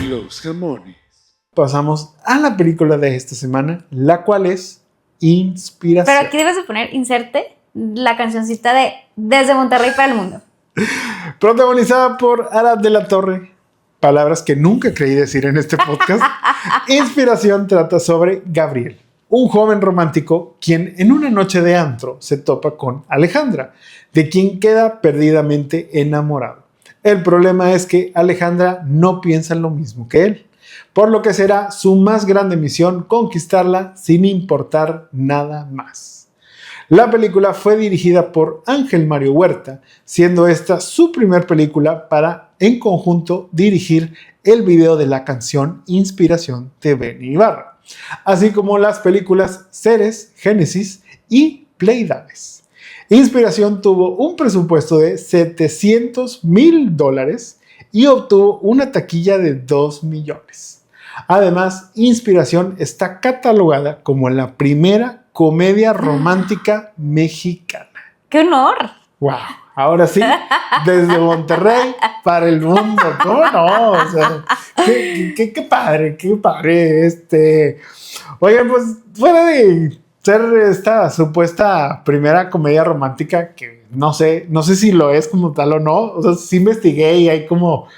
Los jamones. Pasamos a la película de esta semana, la cual es Inspiración. Pero aquí debes de poner, inserte la cancioncita de Desde Monterrey para el Mundo. Protagonizada por Arad de la Torre. Palabras que nunca creí decir en este podcast. Inspiración trata sobre Gabriel, un joven romántico quien en una noche de antro se topa con Alejandra, de quien queda perdidamente enamorado. El problema es que Alejandra no piensa lo mismo que él, por lo que será su más grande misión conquistarla sin importar nada más. La película fue dirigida por Ángel Mario Huerta, siendo esta su primer película para, en conjunto, dirigir el video de la canción Inspiración de Benny Ibarra, así como las películas Ceres, Génesis y Pleiades. Inspiración tuvo un presupuesto de $700,000 y obtuvo una taquilla de 2 millones. Además, Inspiración está catalogada como la primera comedia romántica mexicana. ¡Qué honor! ¡Wow! Ahora sí, desde Monterrey para el mundo. ¿Cómo no? O sea, qué padre, qué padre. Oigan, pues fuera de ser esta supuesta primera comedia romántica, que no sé si lo es como tal o no. O sea, sí investigué y hay como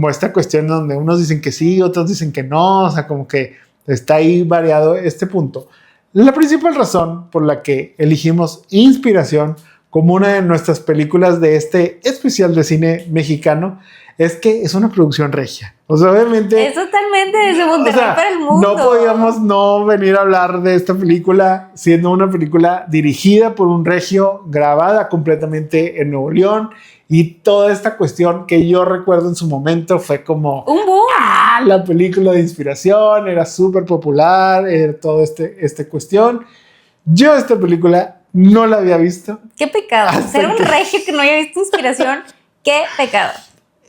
esta cuestión donde unos dicen que sí, otros dicen que no. O sea, como que está ahí variado este punto. La principal razón por la que elegimos Inspiración como una de nuestras películas de este especial de cine mexicano es que es una producción regia. O sea, obviamente... Es totalmente desde Monterrey para el mundo. No podíamos no venir a hablar de esta película siendo una película dirigida por un regio, grabada completamente en Nuevo León, y toda esta cuestión que yo recuerdo en su momento fue como... ¡un boom! La película de Inspiración era súper popular, era toda esta cuestión. Yo esta película no la había visto. ¡Qué pecado! Ser un regio que no haya visto Inspiración, ¡qué pecado!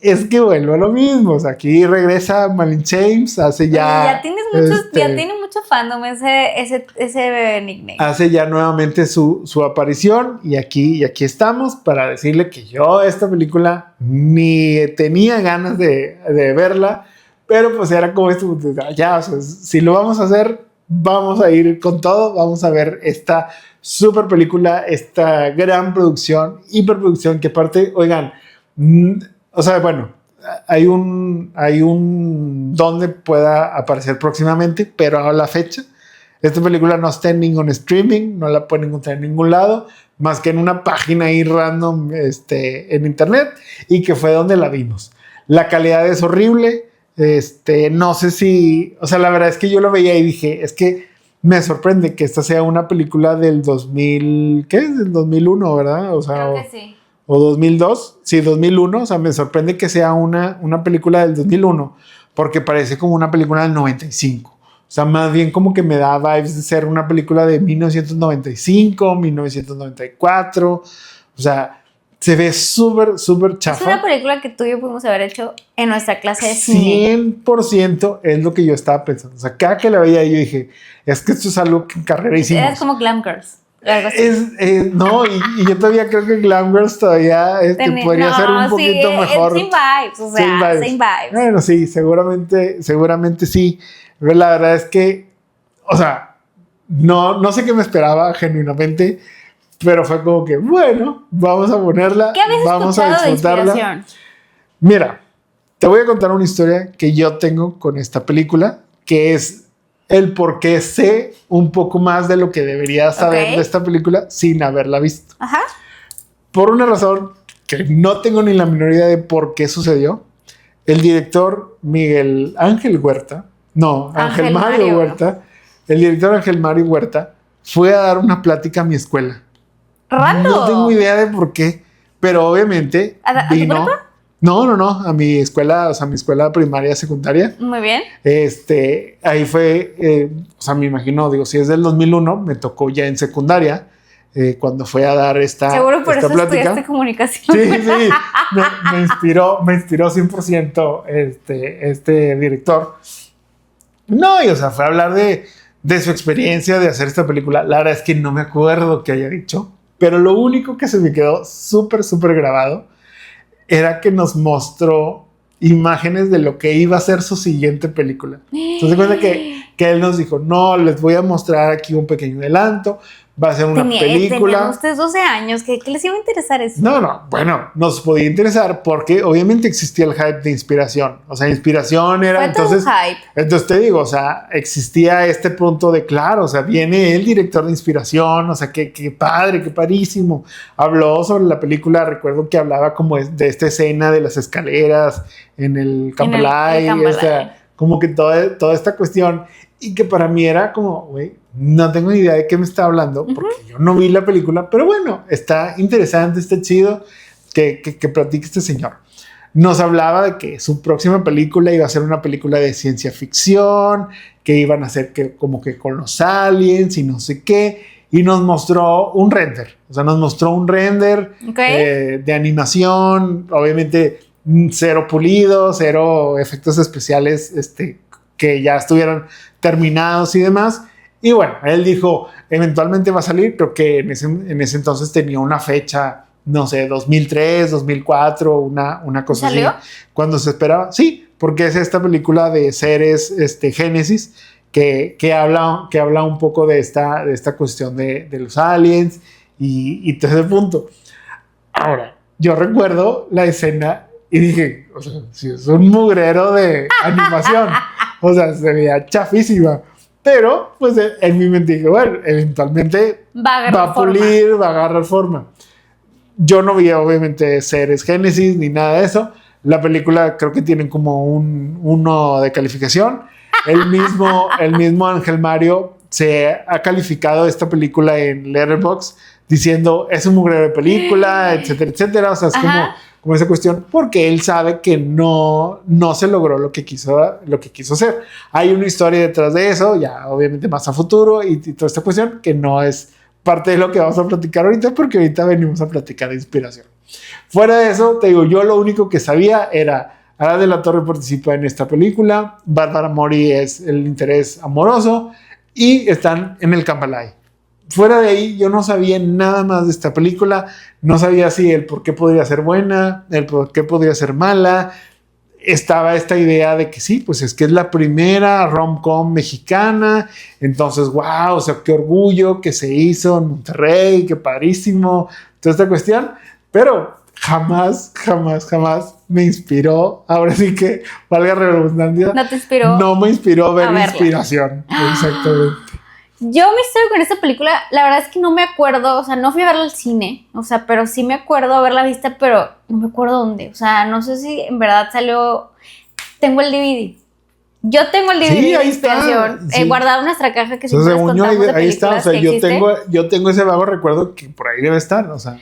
Es que vuelvo a lo mismo. O sea, aquí regresa Malinche, hace ya... Ya tiene mucho fandom ese nickname. Hace ya nuevamente su aparición y aquí estamos para decirle que yo esta película ni tenía ganas de verla, pero pues era como esto, ya, o sea, si lo vamos a hacer, vamos a ir con todo, vamos a ver esta super película, esta gran producción, hiperproducción, que aparte, oigan, o sea, bueno, hay un donde pueda aparecer próximamente, pero a la fecha, esta película no está en ningún streaming, no la pueden encontrar en ningún lado, más que en una página ahí random en internet, y que fue donde la vimos. La calidad es horrible, no sé si, o sea, la verdad es que yo lo veía y dije, es que me sorprende que esta sea una película del 2000, ¿qué es? Del 2001, ¿verdad? O sea, creo que sí. O 2002, sí, 2001, o sea, me sorprende que sea una película del 2001, porque parece como una película del 95. O sea, más bien como que me da vibes de ser una película de 1995, 1994, o sea, se ve súper, súper chafa. Es una película que tú y yo pudimos haber hecho en nuestra clase de cine. 100% es lo que yo estaba pensando. O sea, cada que la veía yo dije, es que esto es algo que en carrera hicimos. Es como Glam Girls. Algo así. No, y yo todavía creo que Glam Girls todavía podría ser un poquito mejor. Same vibes, o sea, same vibes. Bueno, sí, seguramente sí. Pero la verdad es que, o sea, no sé qué me esperaba genuinamente, pero fue como que, bueno, vamos a ponerla, ¿Qué habías vamos a disfrutarla. De Inspiración? Mira, te voy a contar una historia que yo tengo con esta película, que es el por qué sé un poco más de lo que debería saber de esta película sin haberla visto. Ajá. Por una razón que no tengo ni la menor idea de por qué sucedió, el director Ángel Mario Huerta, el director Ángel Mario Huerta fue a dar una plática a mi escuela. ¿Raro? No tengo idea de por qué, pero obviamente ¿A tu prepa? No, a mi escuela, o sea, mi escuela primaria, secundaria. Muy bien. Ahí fue, o sea, me imagino, digo, si es del 2001, me tocó ya en secundaria, cuando fue a dar esta plática. Seguro por eso estudiaste comunicación. Sí, me inspiró 100% este director. No, y o sea, fue a hablar de su experiencia de hacer esta película. La verdad es que no me acuerdo qué haya dicho, pero lo único que se me quedó súper, súper grabado era que nos mostró imágenes de lo que iba a ser su siguiente película. Entonces, cuenta que él nos dijo, no, les voy a mostrar aquí un pequeño adelanto, va a ser una película. Tenían ustedes 12 años, ¿qué les iba a interesar eso? No, bueno, nos podía interesar porque obviamente existía el hype de inspiración. O sea, inspiración era entonces... hype. Entonces te digo, o sea, existía este punto de claro, o sea, viene el director de inspiración, o sea, qué padre, qué padrísimo. Habló sobre la película, recuerdo que hablaba como de esta escena de las escaleras en el Cambalay, o sea, como que toda esta cuestión, y que para mí era como, güey, no tengo ni idea de qué me está hablando, porque yo no vi la película, pero bueno, está interesante, está chido que platique este señor. Nos hablaba de que su próxima película iba a ser una película de ciencia ficción, que iban a hacer como que con los aliens y no sé qué, y nos mostró un render, o sea, nos mostró un render de animación, obviamente cero pulido, cero efectos especiales que ya estuvieran terminados y demás. Y bueno, él dijo, eventualmente va a salir, creo que en ese entonces tenía una fecha, no sé, 2003, 2004, una cosa ¿Salió? así. Cuando se esperaba, sí, porque es esta película de seres Génesis, que habla un poco de esta cuestión de los aliens y todo ese punto. Ahora, yo recuerdo la escena y dije, o sea, si es un mugrero de animación, o sea, se veía chafísima. Pero, pues, en mi mente dije, bueno, eventualmente va a pulir, va a agarrar forma. Yo no vi, obviamente, seres Génesis ni nada de eso. La película creo que tienen como un 1 de calificación. El mismo Ángel Mario se ha calificado esta película en Letterboxd diciendo, es un mugrero de película, etcétera, etcétera. O sea, es como esa cuestión, porque él sabe que no se logró lo que quiso hacer. Hay una historia detrás de eso, ya obviamente más a futuro, y toda esta cuestión que no es parte de lo que vamos a platicar ahorita, porque ahorita venimos a platicar de inspiración. Fuera de eso, te digo, yo lo único que sabía era, Ara de la Torre participa en esta película, Bárbara Mori es el interés amoroso, y están en el Cambalay. Fuera de ahí, yo no sabía nada más de esta película, no sabía si el por qué podría ser buena, el por qué podría ser mala. Estaba esta idea de que sí, pues es que es la primera rom-com mexicana, entonces, wow, o sea, qué orgullo que se hizo en Monterrey, qué padrísimo, toda esta cuestión, pero jamás me inspiró, ahora sí que, valga la redundancia, ¿no te inspiró? No me inspiró a ver verla. Inspiración, exactamente. Yo mi historia con esta película, la verdad es que no me acuerdo, o sea, no fui a verla al cine, o sea, pero sí me acuerdo haberla vista, pero no me acuerdo dónde, o sea, no sé si en verdad salió, tengo el DVD. Yo tengo el DVD Sí, de ahí Inspiración, está, sí. guardado en nuestra caja que siempre Entonces, nos contamos de ahí está, o películas sea, que yo tengo ese vago recuerdo que por ahí debe estar, o sea.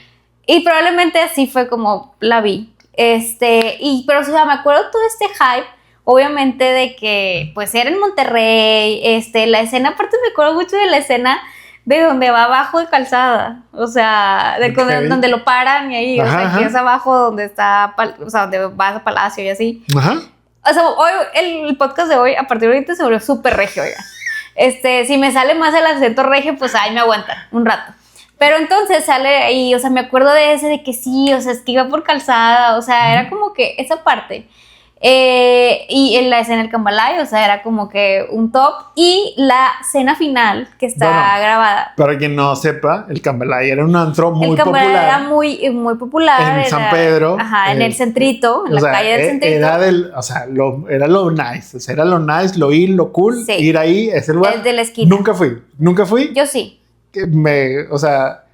Y probablemente así fue como la vi. Pero o sea, me acuerdo todo este hype, obviamente, de que pues era en Monterrey, la escena, aparte me acuerdo mucho de la escena de donde va abajo de Calzada, o sea, donde lo paran y ahí, o sea, que es abajo donde está, o sea, donde vas a Palacio y así. Ajá. O sea, hoy, el podcast de hoy, a partir de ahorita se volvió súper regio, oiga. Si me sale más el acento regio, pues ahí me aguantan un rato. Pero entonces sale ahí, o sea, me acuerdo de ese, de que sí, o sea, es que iba por Calzada, o sea, era como que esa parte. Y en la escena del Cambalay, o sea, era como que un top. Y la escena final, que está grabada. Para quien no sepa, el Cambalay era un antro muy popular. El Cambalay era muy popular. En San Pedro. Ajá, en el centrito, en la calle del centrito. Era lo nice, o sea, era lo nice, lo cool, sí. Ir ahí, ese lugar. Desde la esquina. Nunca fui. Yo sí. O sea,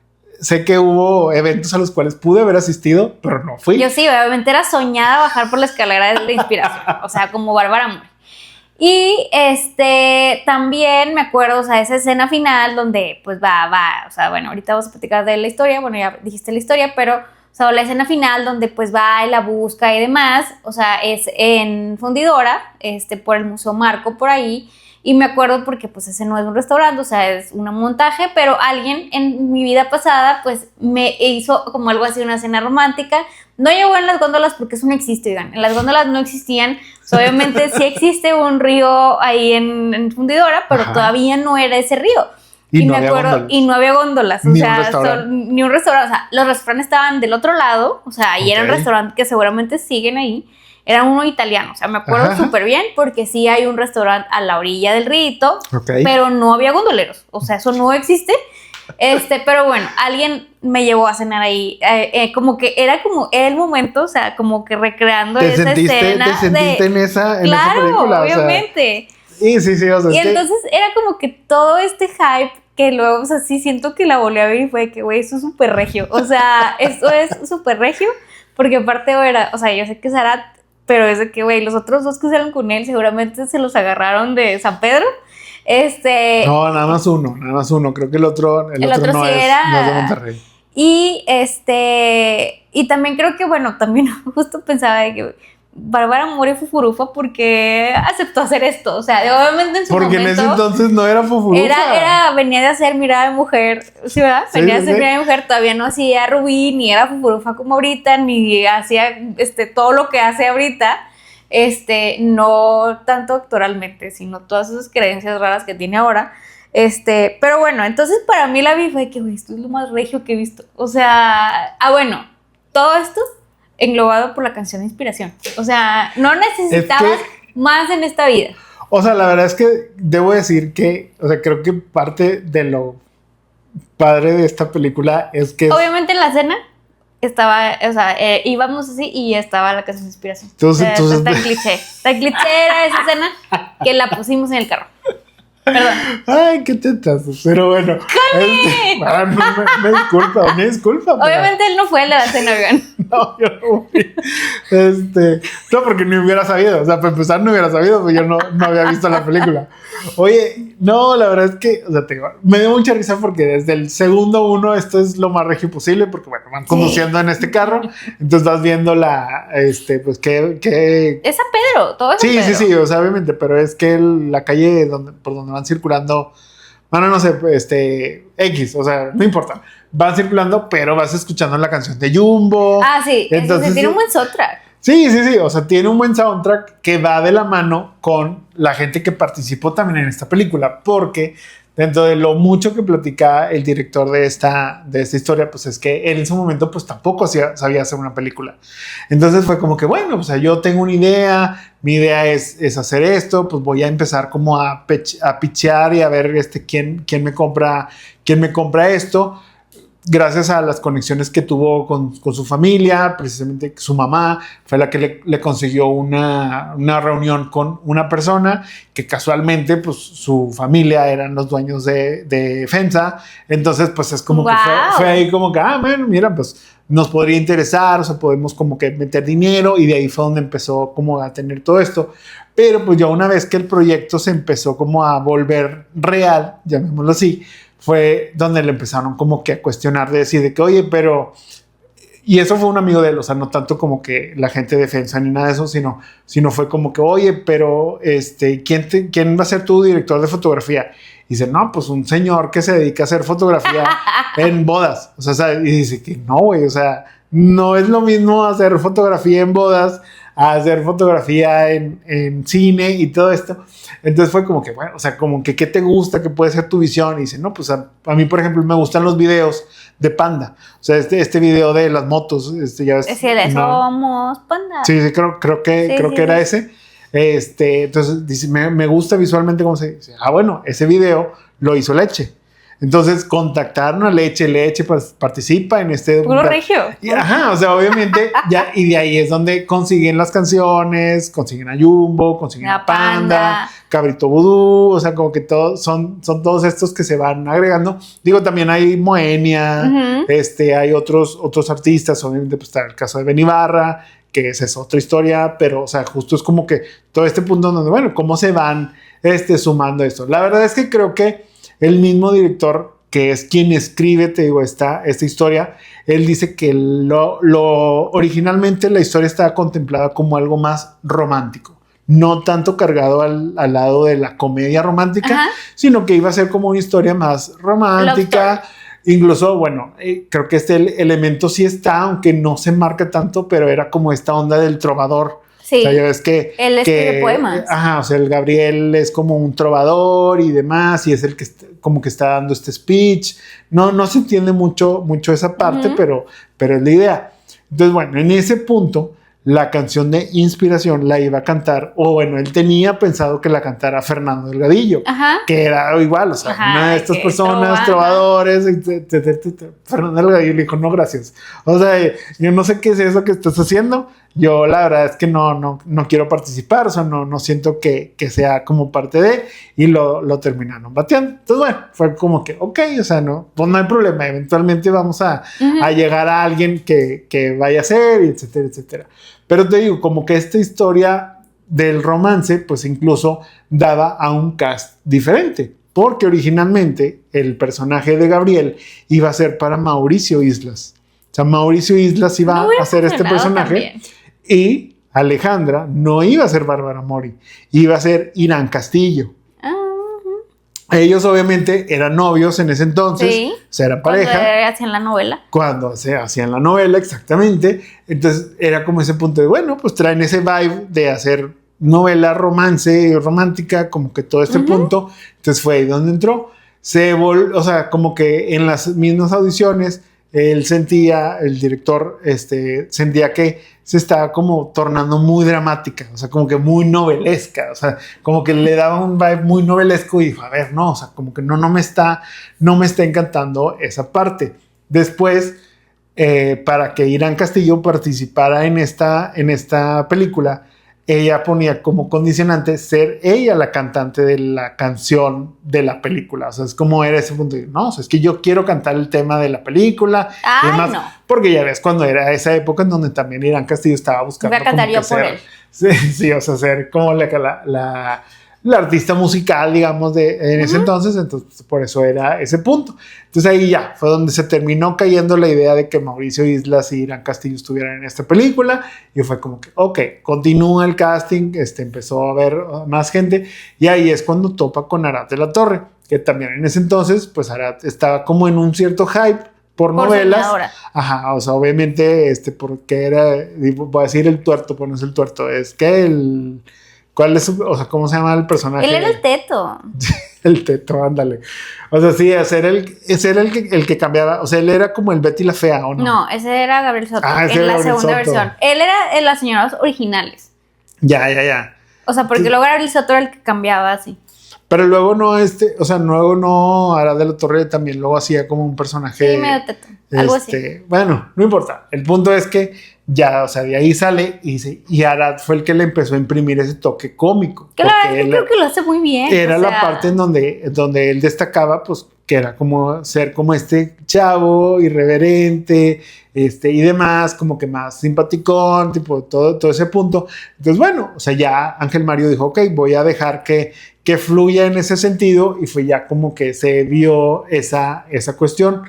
sé que hubo eventos a los cuales pude haber asistido, pero no fui. Yo sí, obviamente era soñada bajar por la escalera de la Inspiración, o sea, como Bárbara Mori. Y también me acuerdo, o sea, esa escena final donde pues o sea, bueno, ahorita vamos a platicar de la historia, bueno, ya dijiste la historia, pero, o sea, la escena final donde pues va y la busca y demás, o sea, es en Fundidora, por el Museo Marco, por ahí. Y me acuerdo porque pues ese no es un restaurante, o sea, es un montaje, pero alguien en mi vida pasada pues me hizo como algo así, una cena romántica. No llegó en las góndolas porque eso no existe, oigan. En las góndolas no existían. O sea, obviamente sí existe un río ahí en Fundidora, pero todavía no era ese río. Y no me acuerdo, y no había góndolas, o sea, ni un restaurante. O sea, los restaurantes estaban del otro lado, o sea, y era un restaurante que seguramente siguen ahí. era uno italiano, o sea, me acuerdo súper bien porque sí hay un restaurante a la orilla del río, pero no había gondoleros, o sea, eso no existe. Pero bueno, alguien me llevó a cenar ahí, como que era como el momento, o sea, como que recreando esa escena. ¿Te sentiste en esa claro, película? Obviamente. O sea, sí, o sea, y entonces era como que todo este hype que luego, o sea, sí siento que la volví a ver y fue de que, güey, esto es súper regio, o sea, esto es súper regio, porque aparte era, o sea, yo sé que Sarat, pero es de que, güey, los otros dos que salieron con él seguramente se los agarraron de San Pedro. No, nada más uno. Creo que el otro sí no es de Monterrey. Y también creo que, bueno, también justo pensaba de que Bárbara Mori Fufurufa porque aceptó hacer esto. O sea, obviamente en su porque momento... en ese entonces no era Fufurufa. Venía de hacer Mirada de Mujer, ¿sí, verdad? Venía de hacer Mirada de Mujer, todavía no hacía Rubí, ni era Fufurufa como ahorita, ni hacía todo lo que hace ahorita. No tanto actoralmente, sino todas esas creencias raras que tiene ahora. Pero bueno, entonces para mí la vi fue que, güey, esto es lo más regio que he visto. O sea, bueno, todo esto englobado por la canción de inspiración. O sea, no necesitabas más en esta vida. O sea, la verdad es que debo decir que, o sea, creo que parte de lo padre de esta película es que... Obviamente en la cena estaba, o sea, íbamos así y estaba la canción de inspiración. Entonces está en cliché. Tan cliché era esa escena que la pusimos en el carro. Perdón. Ay, qué tetas. Pero bueno. Me disculpa. Obviamente él no fue a la cena, oigan. No, yo no fui. No, porque ni hubiera sabido. O sea, para empezar, no hubiera sabido, porque yo no había visto la película. Oye, no, la verdad es que, o sea, me dio mucha risa porque desde el segundo uno esto es lo más regio posible, porque bueno, van conduciendo en este carro, entonces vas viendo pues que... Es a Pedro, todo es a Pedro. Sí, o sea, obviamente, pero es que la calle por donde van circulando, bueno, no sé, X, o sea, no importa. Van circulando, pero vas escuchando la canción de Jumbo. Ah, sí, entonces tiene un buen soundtrack. Sí, o sea, tiene un buen soundtrack que va de la mano con la gente que participó también en esta película, porque dentro de lo mucho que platica el director de esta historia, pues es que él en su momento pues tampoco sabía hacer una película. Entonces fue como que, bueno, o sea, yo tengo una idea, mi idea es hacer esto, pues voy a empezar como a pitchear y a ver quién me compra esto. Gracias a las conexiones que tuvo con su familia, precisamente su mamá fue la que le consiguió una reunión con una persona que casualmente pues su familia eran los dueños de FEMSA. Entonces pues es como que fue ahí como que, bueno, mira, pues nos podría interesar, o sea, podemos como que meter dinero, y de ahí fue donde empezó como a tener todo esto. Pero pues ya una vez que el proyecto se empezó como a volver real, llamémoslo así, fue donde le empezaron como que a cuestionar, de decir de que, oye, pero... Y eso fue un amigo de él, o sea, no tanto como que la gente de FEMSA ni nada de eso, sino fue como que, oye, pero ¿quién va a ser tu director de fotografía? Y dice, no, pues un señor que se dedica a hacer fotografía en bodas. O sea, y dice que no, güey, o sea, no es lo mismo hacer fotografía en bodas a hacer fotografía en cine y todo esto. Entonces fue como que, bueno, o sea, como que ¿qué te gusta? ¿Qué puede ser tu visión? Y dice, no, pues a mí, por ejemplo, me gustan los videos de Panda. O sea, este video de las motos, ya ves. Es el Somos Panda. Sí, creo que era ese. Entonces dice, me gusta visualmente cómo se dice. Bueno, ese video lo hizo Leche. Entonces contactaron a Leche pues, participa en este puro regio. O sea, obviamente ya, y de ahí es donde consiguen las canciones, consiguen a Jumbo, consiguen a Panda, Cabrito Vudú, o sea, como que todos son todos estos que se van agregando. Digo, también hay Moenia, hay otros artistas, obviamente pues está el caso de Benny Barra, que esa es otra historia, pero o sea, justo es como que todo este punto donde, bueno, cómo se van sumando esto. La verdad es que creo que el mismo director, que es quien escribe, te digo, esta historia, él dice que originalmente la historia estaba contemplada como algo más romántico, no tanto cargado al lado de la comedia romántica, sino que iba a ser como una historia más romántica. Incluso, bueno, creo que este elemento sí está, aunque no se marca tanto, pero era como esta onda del trovador. Sí, o sea, ya ves que él escribe poemas. O sea, el Gabriel es como un trovador y demás, y es el que como que está dando este speech. No se entiende mucho esa parte, pero es la idea. Entonces, bueno, en ese punto, la canción de inspiración la iba a cantar, o bueno, él tenía pensado que la cantara Fernando Delgadillo, Ajá. que era igual, o sea, Ajá, una de estas personas, trovadores, Fernando Delgadillo le dijo, no, gracias. O sea, yo no sé qué es eso que estás haciendo, yo la verdad es que no quiero participar, o sea, no siento que sea como parte de, y lo terminaron bateando. Entonces, bueno, fue como que, ok, o sea, pues no hay problema, eventualmente vamos a llegar a alguien que vaya a ser, y etcétera, etcétera. Pero te digo, como que esta historia del romance, pues incluso daba a un cast diferente, porque originalmente el personaje de Gabriel iba a ser para Mauricio Islas. O sea, Mauricio Islas iba a ser este personaje también. Y Alejandra no iba a ser Bárbara Mori, iba a ser Irán Castillo. Ellos obviamente eran novios en ese entonces, sí, o sea, eran pareja. Cuando hacían la novela. Cuando se hacían la novela, exactamente. Entonces era como ese punto de, bueno, pues traen ese vibe de hacer novela, romance, romántica, como que todo este punto. Entonces fue ahí donde entró. O sea, como que en las mismas audiciones, él sentía, el director, sentía que se estaba como tornando muy dramática, o sea, como que muy novelesca, o sea, como que le daba un vibe muy novelesco y dijo, a ver, no, o sea, como que no me está encantando esa parte. Después, para que Irán Castillo participara en esta película, ella ponía como condicionante ser ella la cantante de la canción de la película. O sea, es como era ese punto de, no, o sea, es que yo quiero cantar el tema de la película. Ay, y demás, no. Porque ya ves, cuando era esa época en donde también Irán Castillo estaba buscando voy a cantar como yo por él. Sí, o sea, ser como la artista musical, digamos, en ese entonces por eso era ese punto. Entonces ahí ya fue donde se terminó cayendo la idea de que Mauricio Islas y Irán Castillo estuvieran en esta película, y fue como que, ok, continúa el casting, empezó a haber más gente, y ahí es cuando topa con Arad de la Torre, que también en ese entonces, pues Arad estaba como en un cierto hype por novelas. Soñadora. Ajá, o sea, obviamente, porque era, voy a decir el tuerto, pero no es el tuerto, es que ¿cuál es o sea, cómo se llama el personaje? Él era el Teto. El Teto, ándale. O sea, sí, ese era el que cambiaba. O sea, él era como el Betty la Fea, ¿o no? No, ese era Gabriel Soto, en la segunda versión. Él era en las señoras originales. Ya. O sea, porque luego Gabriel Soto era el que cambiaba así. Pero luego no, Arad de la Torre también luego hacía como un personaje. Sí, medio Teto, algo así. Bueno, no importa. El punto es que ya, o sea, de ahí sale y Arad fue el que le empezó a imprimir ese toque cómico. Que la verdad yo creo que lo hace muy bien. Era la parte en donde él destacaba, pues, que era como ser como este chavo irreverente, y demás, como que más simpaticón, tipo todo ese punto. Entonces, bueno, o sea, ya Ángel Mario dijo, ok, voy a dejar que fluya en ese sentido, y fue ya como que se vio esa cuestión.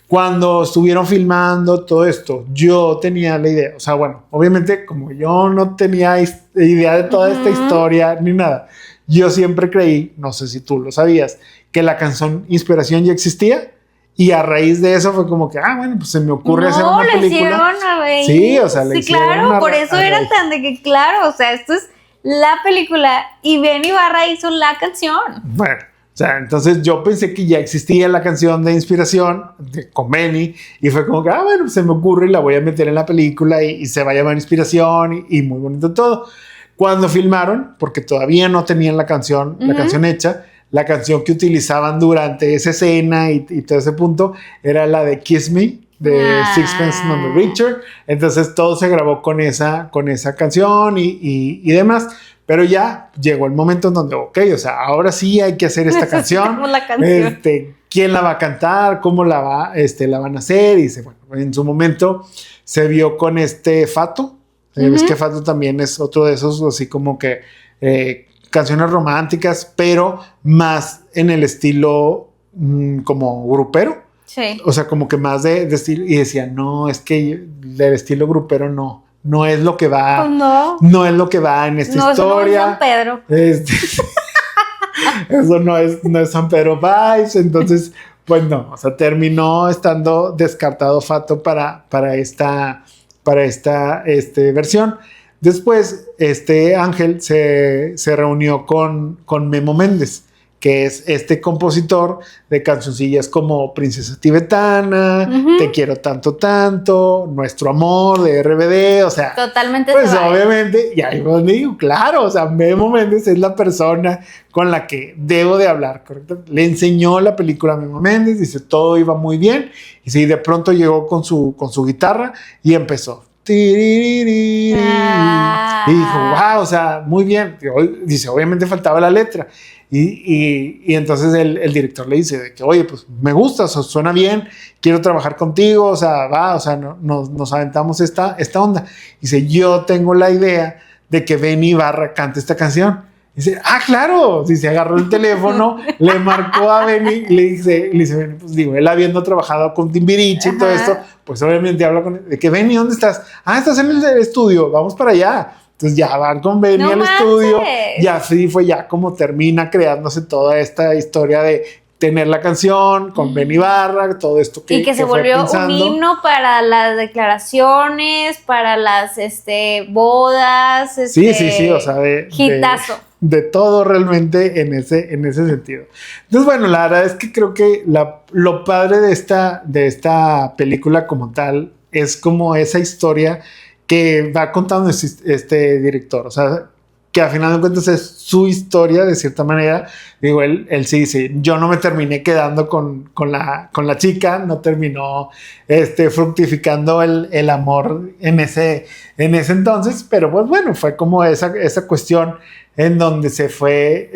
Cuando estuvieron filmando todo esto, yo tenía la idea, o sea, bueno, obviamente como yo no tenía idea de toda esta historia ni nada, yo siempre creí, no sé si tú lo sabías, que la canción Inspiración ya existía, y a raíz de eso fue como que, bueno, pues se me ocurre hacer una película. Sí, o sea, sí, claro, por eso era tan de que, claro, o sea, esto es la película y Ben Ibarra hizo la canción. Bueno. O sea, entonces yo pensé que ya existía la canción de Inspiración con Benny, y fue como que, bueno, se me ocurre y la voy a meter en la película y se va a llamar Inspiración y muy bonito todo. Cuando filmaron, porque todavía no tenían la canción hecha, la canción que utilizaban durante esa escena y todo ese punto era la de Kiss Me, de Sixpence None the Richer. Entonces todo se grabó con esa canción y demás. Pero ya llegó el momento en donde, ok, o sea, ahora sí hay que hacer esta canción. ¿Quién la va a cantar? ¿Cómo la van a hacer? Y dice, bueno, en su momento se vio con Fato. Es que Fato también es otro de esos, así como que canciones románticas, pero más en el estilo como grupero. Sí. O sea, como que más de estilo. Y decía, no, es que del estilo grupero no es lo que va. No. No es lo que va en esta historia. Eso no es San Pedro. Eso no es San Pedro Vibes. Entonces, pues no. O sea, terminó estando descartado Fato para esta versión. Después, Ángel se reunió con Memo Méndez, que es este compositor de cancioncillas como Princesa Tibetana, Te quiero tanto, tanto, Nuestro amor de RBD, o sea, totalmente. pues obviamente, y ahí me digo, claro, o sea, Memo Méndez es la persona con la que debo de hablar, ¿correcto? Le enseñó la película a Memo Méndez, dice, todo iba muy bien, y sí, de pronto llegó con su guitarra y empezó. Y dijo, wow, o sea, muy bien. Dice, obviamente faltaba la letra. Y entonces el director le dice de que, oye, pues me gusta, o sea, suena bien, quiero trabajar contigo, o sea, va, o sea, nos aventamos esta onda. Dice, yo tengo la idea de que Benny Ibarra cante esta canción. Dice, claro. Dice, agarró el teléfono, le marcó a Benny y le dice, pues digo, él habiendo trabajado con Timbiriche y todo esto, pues obviamente habla con él, de que Benny, ¿dónde estás? Estás en el estudio, vamos para allá. Entonces ya van con Benny al estudio, y así fue ya como termina creándose toda esta historia de tener la canción con Benny Ibarra, todo esto que se volvió un himno para las declaraciones, para las bodas. Sí, o sea, hitazo. De todo realmente en ese sentido. Entonces, bueno, la verdad es que creo que lo padre de esta película como tal es como esa historia que va contando este director, o sea, que al final de cuentas es su historia de cierta manera. Digo, él sí dice, yo no me terminé quedando con la chica, no terminó fructificando el amor en ese entonces, pero pues bueno, fue como esa cuestión en donde se fue,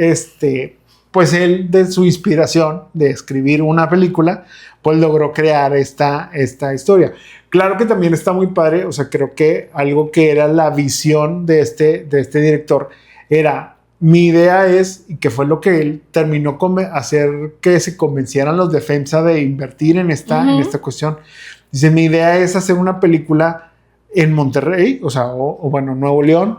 pues él de su inspiración de escribir una película, pues logró crear esta historia. Claro que también está muy padre, o sea, creo que algo que era la visión de este director era, mi idea es, y que fue lo que él terminó hacer que se convencieran los defensa de invertir en esta cuestión. Dice, mi idea es hacer una película en Monterrey, o sea, o bueno, Nuevo León,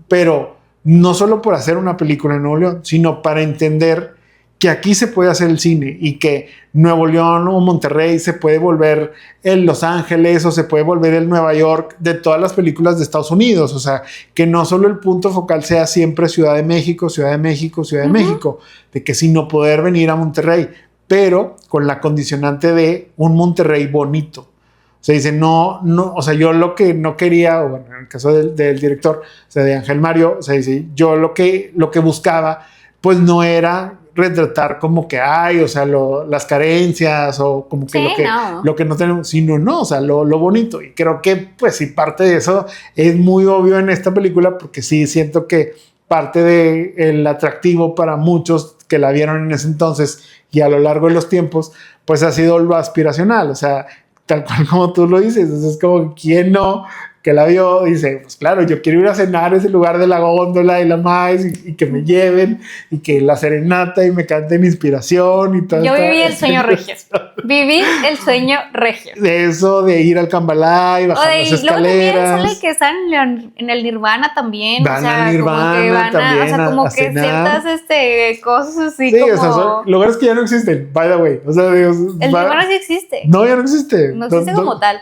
pero no solo por hacer una película en Nuevo León, sino para entender que aquí se puede hacer el cine y que Nuevo León o Monterrey se puede volver el Los Ángeles o se puede volver el Nueva York de todas las películas de Estados Unidos. O sea, que no solo el punto focal sea siempre Ciudad de México, Ciudad de México, Ciudad de México, de que sino poder venir a Monterrey, pero con la condicionante de un Monterrey bonito. O sea, dice, no, o sea, yo lo que no quería, o bueno, en el caso del director, o sea, de Ángel Mario, o sea, dice, yo lo que buscaba, pues no era retratar como que hay, o sea, las carencias o como que, sí, lo que no tenemos, sino no, o sea, lo bonito. Y creo que, pues sí, parte de eso es muy obvio en esta película, porque sí siento que parte del atractivo para muchos que la vieron en ese entonces y a lo largo de los tiempos, pues ha sido lo aspiracional, o sea, tal cual como tú lo dices. Entonces, como quien no, que la vio, dice, pues claro, yo quiero ir a cenar a ese lugar de la góndola y la maíz y que me lleven y que la serenata y me canten inspiración y todo. Yo viví el sueño regio. Viví el sueño regio. De eso, de ir al Cambalá y bajar las escaleras. Luego también sale que están en el Nirvana también. Van al Nirvana también. O sea, como que cenar. Ciertas cosas así, sí, como... o sea, son lugares que ya no existen, by the way. O sea, Dios, el Nirvana sí existe. No, ya no existe. No existe como tal.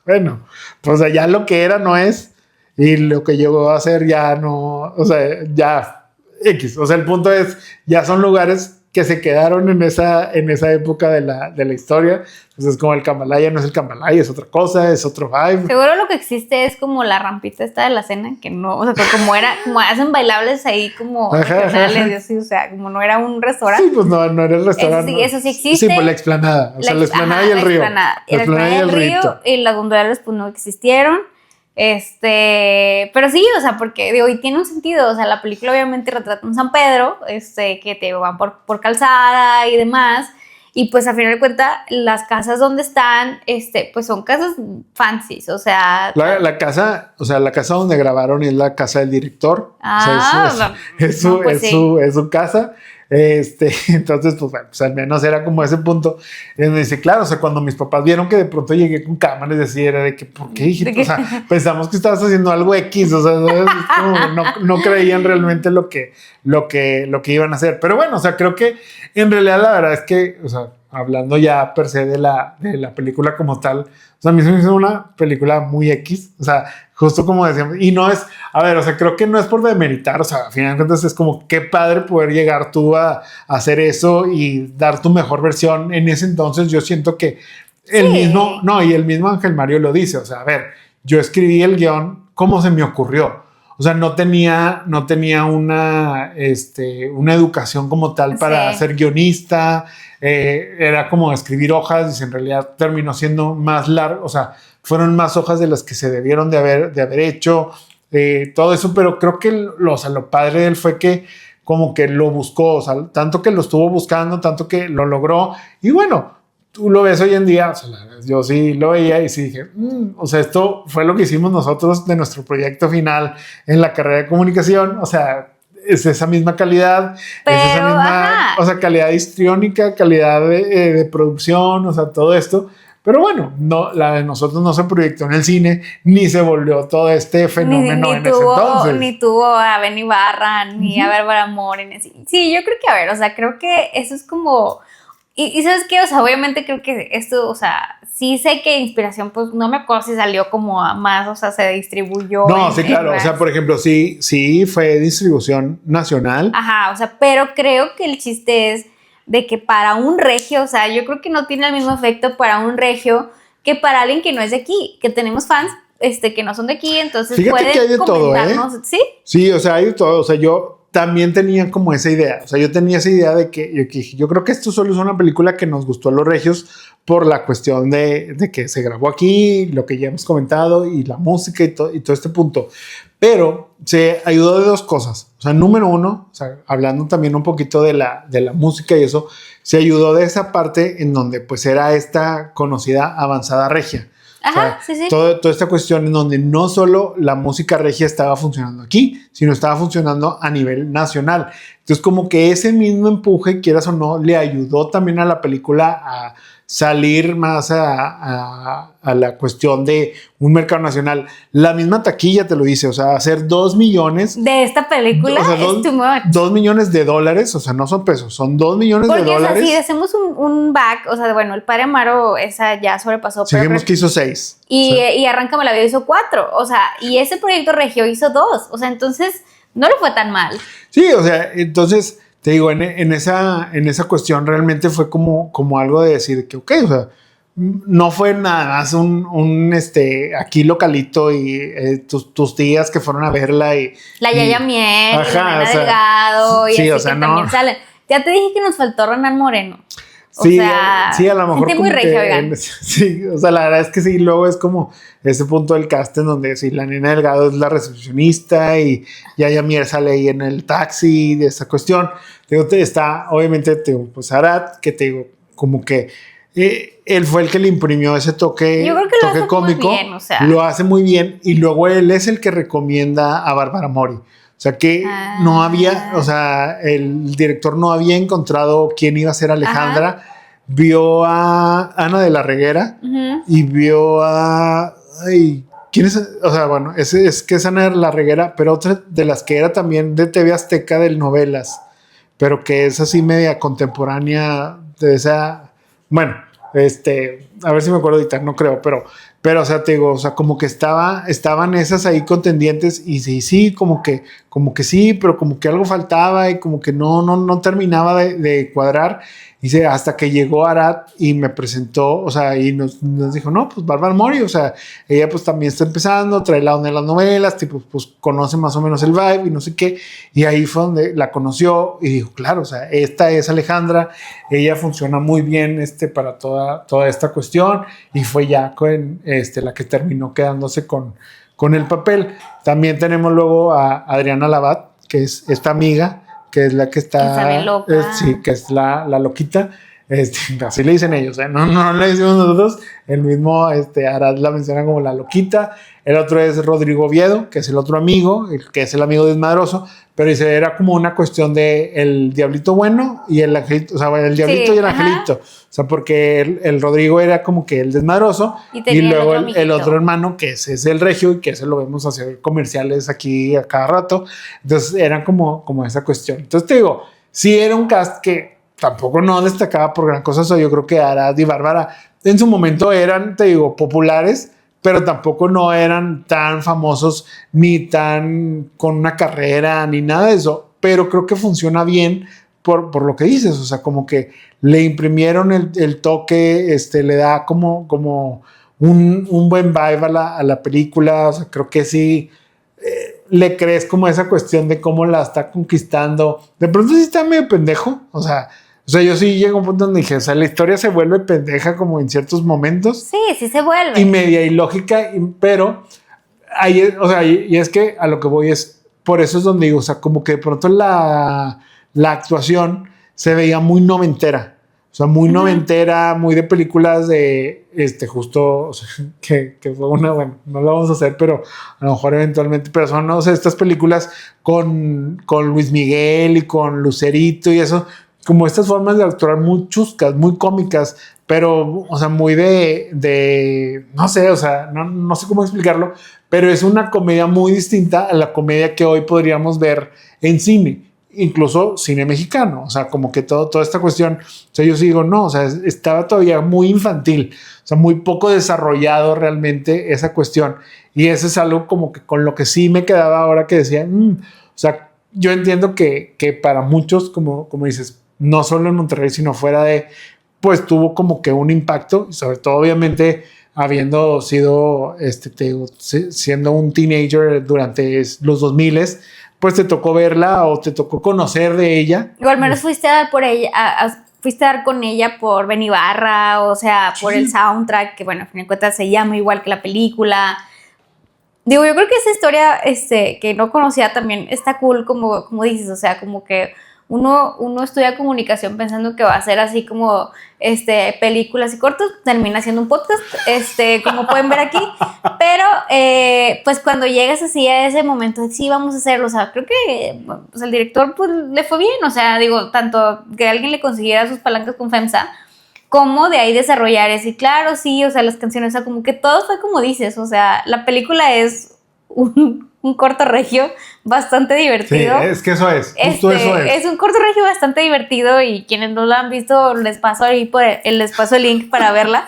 Bueno, pues ya lo que era no es, y lo que llegó a ser ya no, o sea, ya X. O sea, el punto es, ya son lugares que se quedaron en esa época de la historia. Entonces, como el Cambalaya no es el Cambalaya, es otra cosa, es otro vibe. Seguro lo que existe es como la rampita esta de la cena, que no, o sea, como hacen bailables ahí como regionales, o sea, como no era un restaurante. Sí, pues no era el restaurante. Eso sí existe. Sí, pues la explanada, o sea, la explanada y el río. La explanada y el río, y las gondolas pues no existieron. Pero sí, o sea, porque digo, y tiene un sentido, o sea, la película obviamente retrata un San Pedro, que te van por calzada y demás, y pues a final de cuentas las casas donde están, pues son casas fancies, o sea... La casa donde grabaron es la casa del director, es su casa. Entonces, pues bueno, pues al menos era como ese punto. Y me dice, claro, o sea, cuando mis papás vieron que de pronto llegué con cámaras, decía, era de que, ¿por qué, hijito? O sea, pensamos que estabas haciendo algo X, o sea, no creían realmente lo que iban a hacer. Pero bueno, o sea, creo que en realidad la verdad es que, o sea, hablando ya per se de la película como tal, o sea, a mí se me hizo una película muy X, o sea, justo como decíamos, y no es, a ver, o sea, creo que no es por demeritar, o sea, al final de cuentas es como qué padre poder llegar tú a hacer eso y dar tu mejor versión. En ese entonces yo siento que el mismo, no, y el mismo Ángel Mario lo dice, o sea, a ver, yo escribí el guión como se me ocurrió. O sea, no tenía una educación como tal para ser guionista. Era como escribir hojas y en realidad terminó siendo más largo. O sea, fueron más hojas de las que se debieron de haber hecho. Todo eso, pero creo que lo padre de él fue que como que lo buscó, o sea, tanto que lo estuvo buscando, tanto que lo logró. Y bueno, tú lo ves hoy en día, o sea, yo sí lo veía y sí dije, o sea, esto fue lo que hicimos nosotros de nuestro proyecto final en la carrera de comunicación, o sea, es esa misma calidad, pero, es esa misma, o sea, calidad histriónica, calidad de producción, o sea, todo esto. Pero bueno, no, la de nosotros no se proyectó en el cine, ni se volvió todo este fenómeno en ese entonces. Ni tuvo a Ben Ibarra, ni a Bárbara Amor. Sí, yo creo que, a ver, o sea, creo que eso es como... Y ¿sabes qué? O sea, obviamente creo que esto, o sea, sí sé que Inspiración, pues no me acuerdo si salió como a más, o sea, se distribuyó. No, sí, claro. O sea, por ejemplo, sí fue distribución nacional. Ajá, o sea, pero creo que el chiste es de que para un regio, o sea, yo creo que no tiene el mismo efecto para un regio que para alguien que no es de aquí, que tenemos fans que no son de aquí, entonces fíjate pueden que hay de todo, ¿sí? Sí, o sea, hay de todo. O sea, yo también tenía como esa idea. O sea, yo tenía esa idea de que yo creo que esto solo es una película que nos gustó a los regios por la cuestión de que se grabó aquí, lo que ya hemos comentado, y la música y todo este punto. Pero se ayudó de dos cosas. O sea, número uno, o sea, hablando también un poquito de la música y eso, se ayudó de esa parte en donde pues era esta conocida avanzada regia. Ajá, o sea, sí. Toda esta cuestión en donde no solo la música regia estaba funcionando aquí, sino estaba funcionando a nivel nacional. Entonces, como que ese mismo empuje, quieras o no, le ayudó también a la película a salir más a la cuestión de un mercado nacional. La misma taquilla te lo dice, o sea, hacer 2 millones de esta película, o sea, es too much. 2 millones de dólares, o sea, no son pesos, son 2 millones de dólares. Porque, o sea, si hacemos un back, o sea, bueno, el Padre Amaro, esa ya sobrepasó. Sí, dijimos que hizo 6. Y Arráncame la vida hizo 4, o sea, y ese proyecto regio hizo 2, o sea, entonces no le fue tan mal. Sí, o sea, entonces te digo, en esa cuestión realmente fue como algo de decir que, ok, o sea, no fue nada más un aquí localito y tus tías que fueron a verla y... La Yaya Miel, la Nena Delgado, y sí, así o sea, que también salen. Ya te dije que nos faltó Renan Moreno. O sí, sea, sí, a lo mejor. Muy regio, oigan. Sí, o sea, la verdad es que sí, luego es como ese punto del cast en donde sí, la Nena Delgado es la recepcionista y Yaya Mier sale ahí en el taxi de esa cuestión. Digo, está, obviamente, pues Arad, que te digo, como que él fue el que le imprimió ese toque, yo creo que toque cómico. Muy bien, o sea. Lo hace muy bien y luego él es el que recomienda a Bárbara Mori. O sea que no había, o sea, el director no había encontrado quién iba a ser Alejandra. Ajá. Vio a Ana de la Reguera y vio a... Ay, ¿quién es? O sea, bueno, es que es Ana de la Reguera, pero otra de las que era también de TV Azteca de novelas, pero que es así media contemporánea de esa... Bueno, a ver si me acuerdo ahorita, no creo, pero, o sea, te digo, o sea, como que estaban esas ahí contendientes y sí, como que sí, pero como que algo faltaba y como que no terminaba de cuadrar. Dice, hasta que llegó Arad y me presentó, o sea, y nos dijo, no, pues Bárbara Mori, o sea, ella pues también está empezando, trae la onda de las novelas, tipo, pues conoce más o menos el vibe y no sé qué, y ahí fue donde la conoció y dijo, claro, o sea, esta es Alejandra, ella funciona muy bien para toda esta cuestión, y fue ya con la que terminó quedándose con el papel. También tenemos luego a Adriana Labat, que es esta amiga, que es la que está loca. Sí, que es la loquita, así le dicen ellos, no le decimos nosotros, el mismo Arad la menciona como la loquita. El otro es Rodrigo Oviedo, que es el otro amigo, que es el amigo desmadroso, pero dice, era como una cuestión de el diablito bueno y el angelito, o sea, el diablito y el angelito, o sea, porque el Rodrigo era como que el desmadroso y luego el otro hermano, que es el regio y que ese lo vemos hacer comerciales aquí a cada rato. Entonces eran como esa cuestión. Entonces te digo, sí era un cast que tampoco no destacaba por gran cosa. O sea, yo creo que Arad y Bárbara en su momento eran, te digo, populares, pero tampoco no eran tan famosos ni tan con una carrera ni nada de eso. Pero creo que funciona bien por lo que dices. O sea, como que le imprimieron el toque, le da como un buen vibe a la película. O sea, creo que sí le crees como esa cuestión de cómo la está conquistando. De pronto sí está medio pendejo. O sea, yo sí llego a un punto donde dije, o sea, la historia se vuelve pendeja como en ciertos momentos. Sí, sí se vuelve. Y media ilógica, pero ahí, o sea, y es que a lo que voy es, por eso es donde digo, o sea, como que de pronto la actuación se veía muy noventera. O sea, muy noventera, muy de películas de, justo, o sea, que fue una, bueno, no lo vamos a hacer, pero a lo mejor eventualmente, pero son, no sé, estas películas con Luis Miguel y con Lucerito y eso, como estas formas de actuar muy chuscas, muy cómicas, pero, o sea, muy no sé, o sea, no sé cómo explicarlo, pero es una comedia muy distinta a la comedia que hoy podríamos ver en cine, incluso cine mexicano. O sea, como que toda esta cuestión, o sea, yo sí digo, no, o sea, estaba todavía muy infantil, o sea, muy poco desarrollado realmente esa cuestión. Y eso es algo como que con lo que sí me quedaba ahora que decía, o sea, yo entiendo que para muchos, como dices, no solo en Monterrey, sino fuera de, pues tuvo como que un impacto, y sobre todo obviamente habiendo sido, siendo un teenager durante los 2000, pues te tocó verla o te tocó conocer de ella. O al menos fuiste a dar por ella, fuiste a dar con ella por Ben Ibarra, o sea, por el soundtrack, que bueno, a fin de cuentas se llama igual que la película. Digo, yo creo que esa historia, que no conocía también, está cool, como dices, o sea, como que uno estudia comunicación pensando que va a ser así como películas y cortos, termina siendo un podcast, como pueden ver aquí, pero pues cuando llegas así a ese momento, sí, vamos a hacerlo, o sea, creo que pues, el director pues le fue bien, o sea, digo, tanto que alguien le consiguiera sus palancas con FEMSA, como de ahí desarrollar eso, y claro, sí, o sea, las canciones, o sea, como que todo fue como dices, o sea, la película es un corto regio bastante divertido. Sí, es que eso es, justo eso es. Es un corto regio bastante divertido y quienes no lo han visto les paso ahí les paso el link para verla.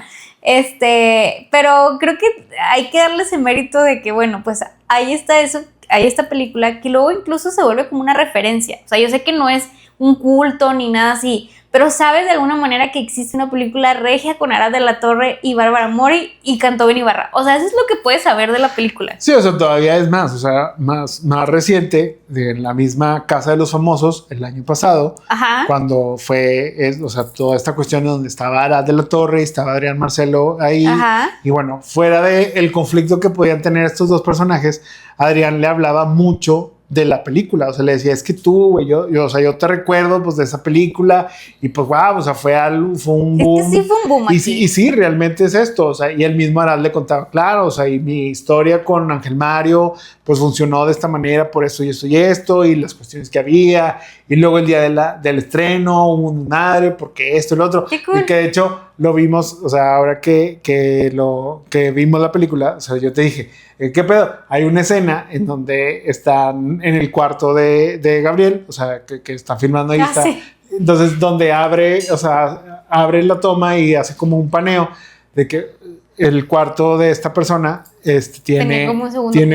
Pero creo que hay que darle ese mérito de que, bueno, pues ahí está eso, ahí esta película que luego incluso se vuelve como una referencia. O sea, yo sé que no es un culto ni nada así, pero sabes de alguna manera que existe una película regia con Arad de la Torre y Bárbara Mori y cantó Ben Ibarra. O sea, eso es lo que puedes saber de la película. Sí, o sea, todavía es más, o sea, más reciente, de la misma Casa de los Famosos, el año pasado, Ajá. cuando fue, o sea, toda esta cuestión donde estaba Arad de la Torre y estaba Adrián Marcelo ahí. Ajá. Y bueno, fuera del conflicto que podían tener estos dos personajes, Adrián le hablaba mucho de la película, o sea, le decía, es que tú, güey, o sea, yo te recuerdo, pues, de esa película, y pues, wow, o sea, fue un boom. Es que sí fue un boom aquí. Y sí, realmente es esto, o sea, y el mismo Arad le contaba, claro, o sea, y mi historia con Ángel Mario, pues, funcionó de esta manera, por esto y esto, y las cuestiones que había, y luego el día del estreno, un madre, porque esto y lo otro. Qué cool. Y que de hecho lo vimos, o sea, ahora que vimos la película, o sea, yo te dije, ¿qué pedo? Hay una escena en donde están en el cuarto de Gabriel, o sea, que están filmando ahí. Está. Sí. Entonces, donde abre la toma y hace como un paneo de que el cuarto de esta persona tiene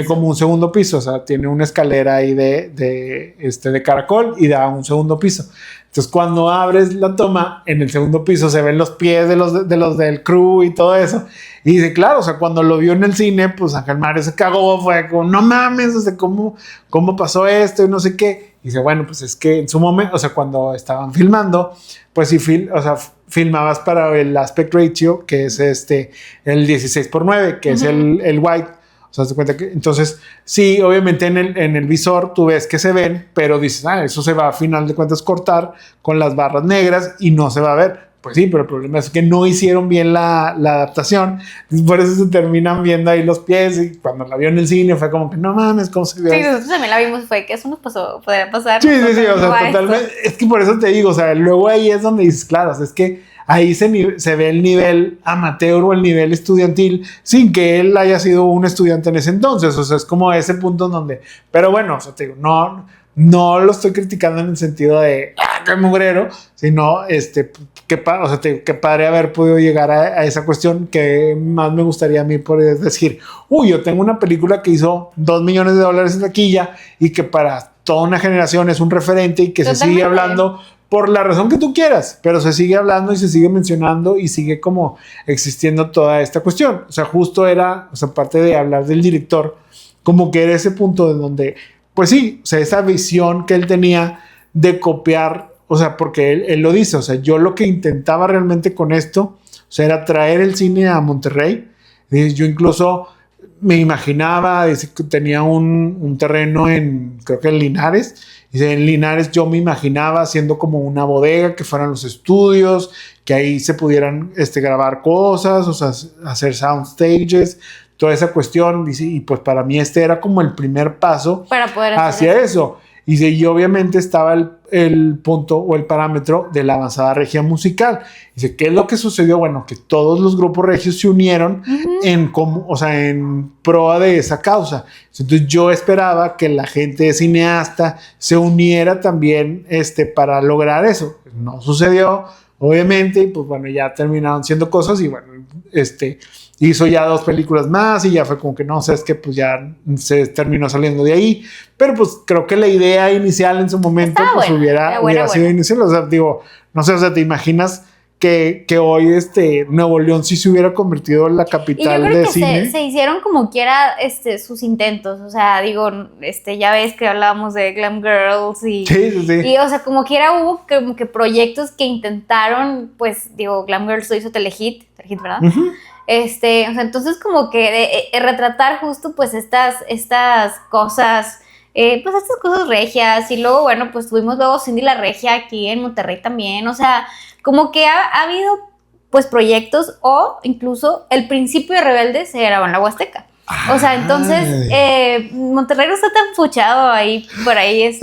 como un segundo piso, o sea, tiene una escalera ahí de caracol y da un segundo piso. Entonces, cuando abres la toma, en el segundo piso se ven los pies de los del crew y todo eso. Y dice, claro, o sea, cuando lo vio en el cine, pues Ángel Mario se cagó, fue como, no mames, o sea, ¿cómo pasó esto? Y no sé qué. Y dice, bueno, pues es que en su momento, o sea, cuando estaban filmando, pues sí, filmabas para el aspect ratio, que es el 16:9, que es el white. O sea, te cuenta que entonces, sí, obviamente en el visor tú ves que se ven, pero dices, eso se va a final de cuentas cortar con las barras negras y no se va a ver. Pues sí, pero el problema es que no hicieron bien la adaptación, por eso se terminan viendo ahí los pies, y cuando la vio en el cine fue como que no mames, ¿cómo se ve? Sí, nosotros también la vimos, fue que eso nos pasó, podría pasar. Sí, o sea, totalmente, es que por eso te digo, o sea, luego ahí es donde dices, claro, o sea, es que ahí se ve el nivel amateur o el nivel estudiantil sin que él haya sido un estudiante en ese entonces, o sea, es como ese punto en donde, pero bueno, o sea, te digo, no lo estoy criticando en el sentido de qué mugrero, sino qué padre haber podido llegar a esa cuestión. Que más me gustaría a mí poder decir, yo tengo una película que hizo $2 millones en taquilla y que para toda una generación es un referente y que se sigue hablando por la razón que tú quieras, pero se sigue hablando y se sigue mencionando y sigue como existiendo toda esta cuestión. O sea, justo era, o sea, aparte de hablar del director, como que era ese punto en donde, pues sí, o sea, esa visión que él tenía de copiar, o sea, porque él lo dice, o sea, yo lo que intentaba realmente con esto, o sea, era traer el cine a Monterrey. Yo incluso me imaginaba, tenía un terreno creo que en Linares, y en Linares yo me imaginaba haciendo como una bodega, que fueran los estudios, que ahí se pudieran grabar cosas, o sea, hacer sound stages, toda esa cuestión, y pues para mí era como el primer paso para poder hacia eso. Y obviamente estaba el punto o el parámetro de la avanzada regia musical. Dice, ¿qué es lo que sucedió? Bueno, que todos los grupos regios se unieron en pro de esa causa. Entonces yo esperaba que la gente de cineasta se uniera también para lograr eso. No sucedió, obviamente, y pues bueno, ya terminaron siendo cosas y bueno, hizo ya 2 películas más y ya fue como que no, o sea, es que pues ya se terminó saliendo de ahí, pero pues creo que la idea inicial en su momento pues hubiera sido inicial. O sea, digo, no sé, o sea, ¿te imaginas que hoy Nuevo León sí se hubiera convertido en la capital de cine? Y yo creo que se hicieron como quiera sus intentos, o sea, digo, ya ves que hablábamos de Glam Girls y o sea, como quiera hubo como que proyectos que intentaron, pues digo, Glam Girls lo hizo Telehit, ¿verdad? O sea, entonces como que retratar justo pues estas cosas, pues estas cosas regias, y luego bueno, pues tuvimos luego Cindy la Regia aquí en Monterrey también, o sea, como que ha habido pues proyectos, o incluso el principio de Rebelde se grabó en la Huasteca. O sea, entonces Monterrey no está tan fuchado ahí, por ahí,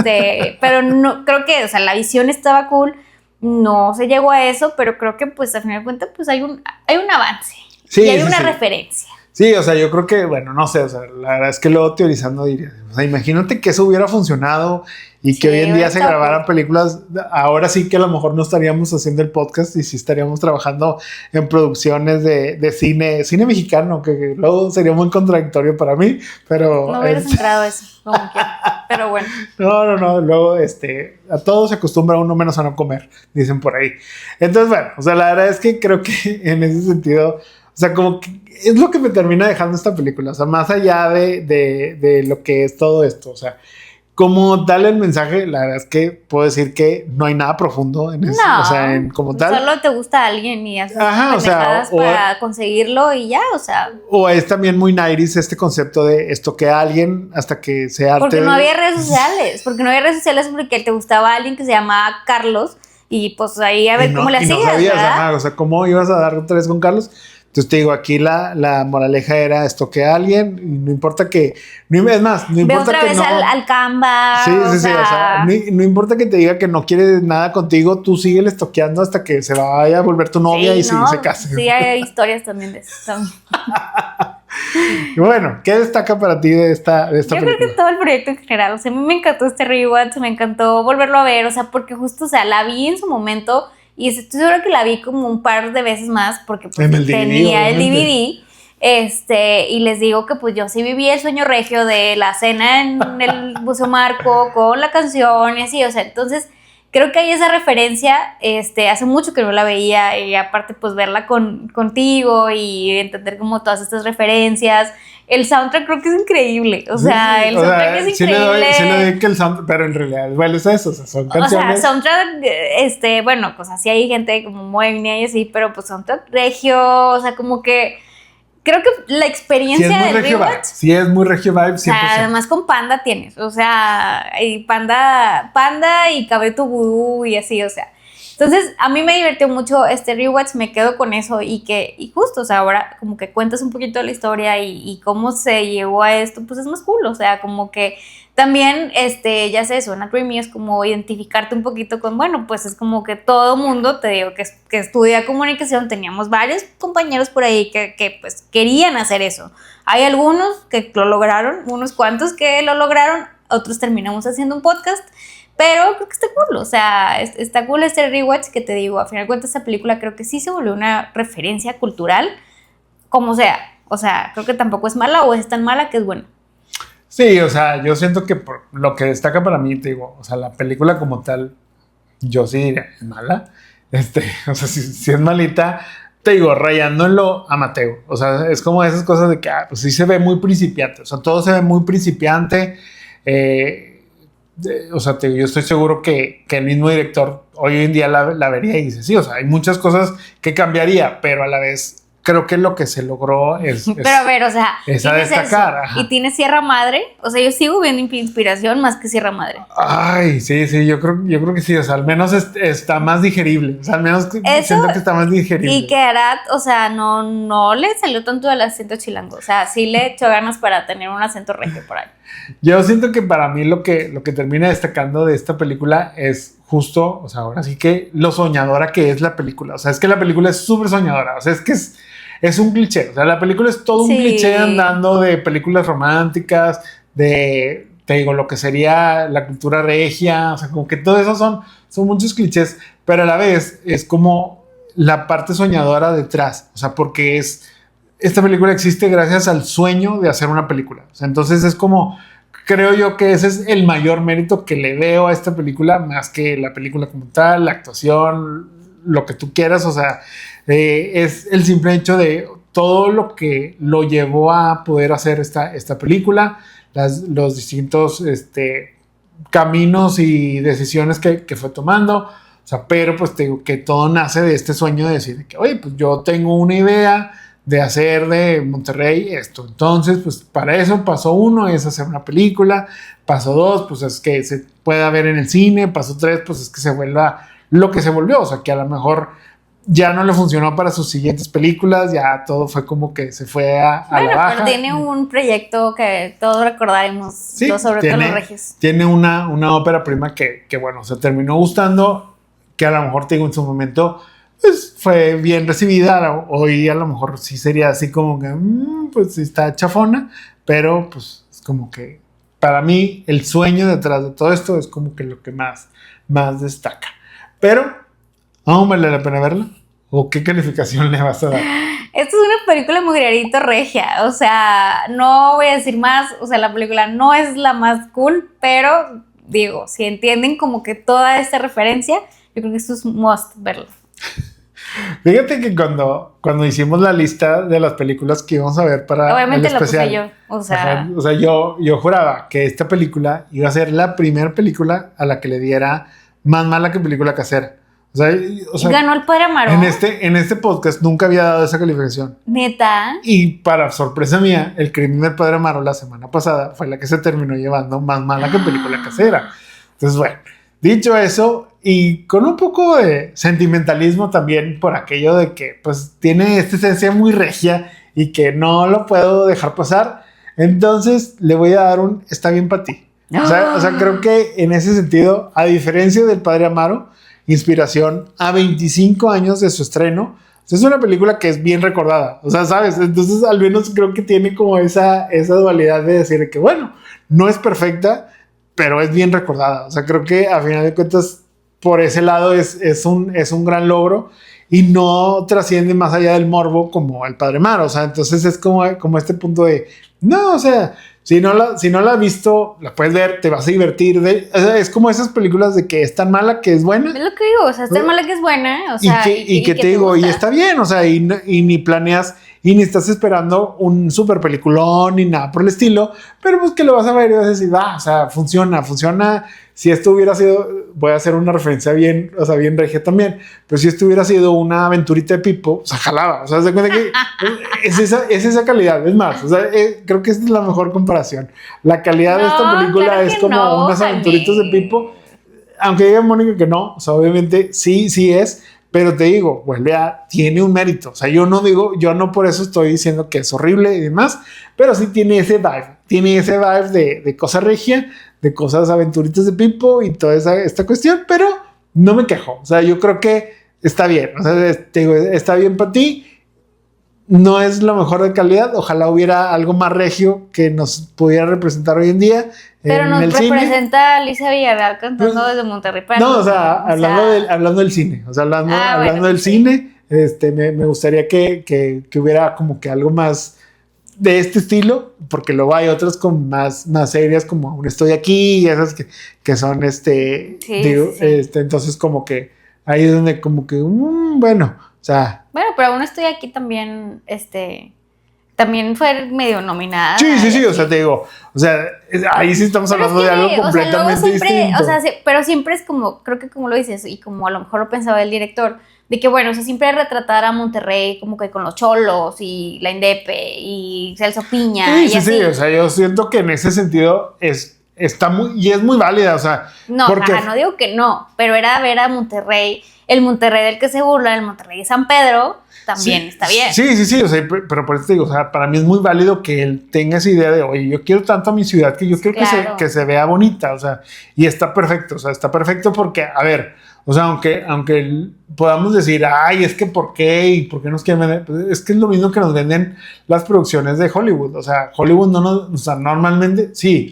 pero no, creo que, o sea, la visión estaba cool, no se llegó a eso, pero creo que pues al final de cuentas pues hay un avance. Sí, y hay una referencia. Sí, o sea, yo creo que, bueno, no sé, o sea, la verdad es que luego teorizando diría, o sea, imagínate que eso hubiera funcionado y que hoy en día se grabaran películas. Ahora sí que a lo mejor no estaríamos haciendo el podcast y sí estaríamos trabajando en producciones de cine mexicano, que luego sería muy contradictorio para mí, pero... No hubieras entrado eso, como quiera, pero bueno. No, luego a todo se acostumbra uno menos a no comer, dicen por ahí. Entonces, bueno, o sea, la verdad es que creo que en ese sentido... O sea, como que es lo que me termina dejando esta película. O sea, más allá de lo que es todo esto. O sea, como darle el mensaje, la verdad es que puedo decir que no hay nada profundo en eso. No, o sea, como tal. Solo te gusta alguien y haces pendejadas para conseguirlo y ya, o sea. O es también muy 90s este concepto de estoquea a alguien hasta que se arte. Porque no había redes sociales. Porque te gustaba alguien que se llamaba Carlos y pues ahí a ver cómo le hacías, no sabías, ¿verdad? O sea, ¿cómo ibas a dar otra vez con Carlos? Entonces te digo, aquí la moraleja era estoquea a alguien y no importa que... es más, no importa otra que vez no... al Canva. Sí, o sea, no importa que te diga que no quiere nada contigo, tú síguele estoqueando hasta que se vaya a volver tu novia y se case. Sí, hay historias también de eso. Y bueno, ¿qué destaca para ti de esta película? Yo creo que todo el proyecto en general, o sea, a mí me encantó rewatch, me encantó volverlo a ver, o sea, porque justo, o sea, la vi en su momento y estoy segura que la vi como un par de veces más porque pues tenía el DVD. Y les digo que pues yo sí viví el sueño regio de la cena en el Museo Marco con la canción y así, o sea, entonces creo que hay esa referencia, hace mucho que no la veía y aparte pues verla contigo y entender como todas estas referencias. El soundtrack creo que es increíble, o sea, el soundtrack es increíble. Sí le doy que el soundtrack, pero en realidad, bueno, es eso, o sea, son canciones. O sea, soundtrack, bueno, pues así hay gente como muy y así, pero pues soundtrack regio, o sea, como que creo que la experiencia del rewatch... Sí, es muy regio vibe, 100%. O sea, además con Panda tienes, o sea, y Panda y Cabeto Vudú y así, o sea. Entonces, a mí me divirtió mucho este rewatch, me quedo con eso y justo, o sea, ahora como que cuentas un poquito de la historia y cómo se llegó a esto, pues es más cool, o sea, como que también, ya sé, suena dreamy, es como identificarte un poquito con, bueno, pues es como que todo mundo, te digo, que estudia comunicación, teníamos varios compañeros por ahí que pues querían hacer eso. Hay algunos que lo lograron, unos cuantos que lo lograron, otros terminamos haciendo un podcast, pero creo que está cool, o sea, está cool este rewatch que te digo, a final de cuentas esta película creo que sí se volvió una referencia cultural, como sea, o sea, creo que tampoco es mala o es tan mala que es buena. Sí, o sea, yo siento que por lo que destaca para mí, te digo, o sea, la película como tal, yo sí diría, es mala, o sea, si es malita, te digo, rayando en lo amateur, o sea, es como esas cosas de que, pues sí se ve muy principiante, o sea, todo se ve muy principiante, o sea, yo estoy seguro que el mismo director hoy en día la vería y dice, sí, o sea, hay muchas cosas que cambiaría, pero a la vez creo que lo que se logró pero a ver, o sea, es a destacar. Y tiene Sierra Madre, o sea, yo sigo viendo inspiración más que Sierra Madre. Ay, sí, yo creo que sí, o sea, al menos está más digerible, o sea, al menos siento que está más digerible. Y que Arad, o sea, no le salió tanto del acento chilango, o sea, sí le echó ganas para tener un acento regio por ahí. Yo siento que para mí lo que termina destacando de esta película es justo, o sea, ahora sí que lo soñadora que es la película, o sea, es que la película es súper soñadora, o sea, es que es un cliché, o sea, la película es todo un cliché andando de películas románticas, te digo, lo que sería la cultura regia, o sea, como que todo eso son muchos clichés, pero a la vez es como la parte soñadora detrás, o sea, porque esta película existe gracias al sueño de hacer una película, o sea, entonces es como, creo yo que ese es el mayor mérito que le veo a esta película, más que la película como tal, la actuación, lo que tú quieras, o sea, es el simple hecho de todo lo que lo llevó a poder hacer esta película, los distintos caminos y decisiones que fue tomando, o sea, pero pues te digo que todo nace de este sueño de decir que, oye, pues yo tengo una idea de hacer de Monterrey esto, entonces pues para eso paso 1 es hacer una película, paso 2 pues es que se pueda ver en el cine, paso 3 pues es que se vuelva lo que se volvió, o sea, que a lo mejor ya no le funcionó para sus siguientes películas, ya todo fue como que se fue a la baja. Pero tiene un proyecto que todos recordaremos, sí, sobre todo los regios. Tiene una ópera prima que bueno, se terminó gustando, que a lo mejor te digo en su momento, pues fue bien recibida, hoy a lo mejor sí sería así como que, pues sí está chafona, pero pues es como que para mí el sueño detrás de todo esto es como que lo que más destaca. Pero, ¿aún vale la pena verla? ¿O qué calificación le vas a dar? Esto es una película mujerito regia, o sea, no voy a decir más, o sea, la película no es la más cool, pero digo, si entienden como que toda esta referencia, yo creo que esto es must verlo. Fíjate que cuando hicimos la lista de las películas que íbamos a ver para obviamente el especial, lo puse yo, o sea, yo juraba que esta película iba a ser la primera película a la que le diera más mala que película casera. O sea, ganó el Padre Amaro. En este podcast nunca había dado esa calificación. ¿Neta? Y para sorpresa mía, El crimen del Padre Amaro la semana pasada fue la que se terminó llevando más mala que película casera. Entonces, bueno, dicho eso, y con un poco de sentimentalismo también por aquello de que pues tiene esta esencia muy regia y que no lo puedo dejar pasar, entonces le voy a dar un está bien para ti. O sea, creo que en ese sentido, a diferencia del Padre Amaro, inspiración a 25 años de su estreno, es una película que es bien recordada, o sea, ¿sabes? Entonces al menos creo que tiene como esa dualidad de decir que bueno, no es perfecta, pero es bien recordada, o sea, creo que a final de cuentas por ese lado es un gran logro y no trasciende más allá del morbo como el Padre Amaro, o sea, entonces es como este punto de, no, o sea, si no la has visto, la puedes ver, te vas a divertir. O sea, es como esas películas de que es tan mala que es buena. Es lo que digo, o sea, es tan mala que es buena. O sea, y que te digo, y está bien, o sea, y ni planeas, y ni estás esperando un super peliculón, ni nada por el estilo, pero pues que lo vas a ver y vas a decir, o sea, funciona. Si esto hubiera sido, voy a hacer una referencia bien, o sea, bien regia también, pero si esto hubiera sido una aventurita de Pipo, o sea, jalaba, o sea, se cuenta que es esa calidad, es más, o sea, creo que esta es la mejor comparación. La calidad de esta película claro es como unas aventuritas de Pipo, aunque diga Mónica que no, o sea, obviamente sí es, pero te digo, tiene un mérito, o sea, yo no por eso estoy diciendo que es horrible y demás, pero sí tiene ese vibe de cosa regia, de cosas aventuritas de Pipo y toda esta cuestión, pero no me quejo, o sea, yo creo que está bien, o sea, te digo, está bien para ti, no es lo mejor de calidad. Ojalá hubiera algo más regio que nos pudiera representar hoy en día. Pero en nos el representa cine. Alicia Villarreal cantando Pues, desde Monterrey para No, o el sea, mundo, hablando del cine, o sea, hablando bueno, del sí. cine, me gustaría que hubiera como que algo más de este estilo, porque luego hay otras con más serias, como Aún estoy aquí, y esas que son Sí, digo, sí. entonces como que ahí es donde como que, bueno, o sea, Bueno, pero aún estoy aquí también, también fue medio nominada. sí, y o así. sea, te digo, o sea, ahí sí estamos Pero es hablando que, de algo o sea, luego completamente siempre, distinto. o sea, pero siempre es como, creo que como lo dices, y como a lo mejor lo pensaba el director, de que bueno, o sea, siempre retratar a Monterrey como que con los cholos y la Indepe y Celso Piña Sí, y sí, así. sí, o sea, yo siento que en ese sentido está muy, y es muy válida, o sea, No, porque ajá, no digo que no, pero era ver a Monterrey, el Monterrey del que se burla, el Monterrey de San Pedro, también sí, está bien. sí, o sea, pero por eso te digo, o sea, para mí es muy válido que él tenga esa idea de, oye, yo quiero tanto a mi ciudad que yo quiero Claro. que se vea bonita, o sea, y está perfecto, o sea, está perfecto porque, a ver, o sea, aunque podamos decir, ay, es que ¿por qué? ¿Y por qué nos quieren vender? Pues es que es lo mismo que nos venden las producciones de Hollywood, o sea, Hollywood no nos, o sea, normalmente, sí,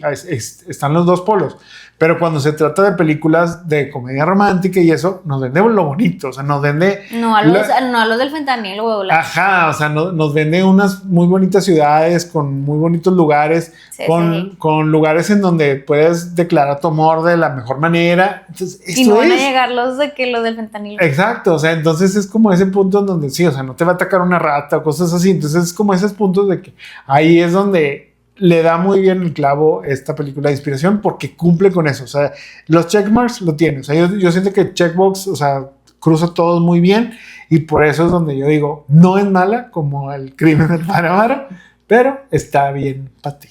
están los dos polos, pero cuando se trata de películas de comedia romántica y eso, nos vende lo bonito, o sea, nos vende... No a los del fentanilo, o Ajá, o sea, nos vende unas muy bonitas ciudades con muy bonitos lugares, sí, con, sí. con lugares en donde puedes declarar tu amor de la mejor manera. Entonces, Y no van a llegar los del fentanilo. Exacto, o sea, entonces es como ese punto en donde sí, o sea, no te va a atacar una rata o cosas así. Entonces es como esos puntos de que ahí es donde le da muy bien el clavo esta película de inspiración porque cumple con eso. O sea, los checkmarks lo tiene. O sea, yo siento que checkbox, o sea, cruza todos muy bien y por eso es donde yo digo, no es mala como El crimen del Panamá, pero está bien para ti.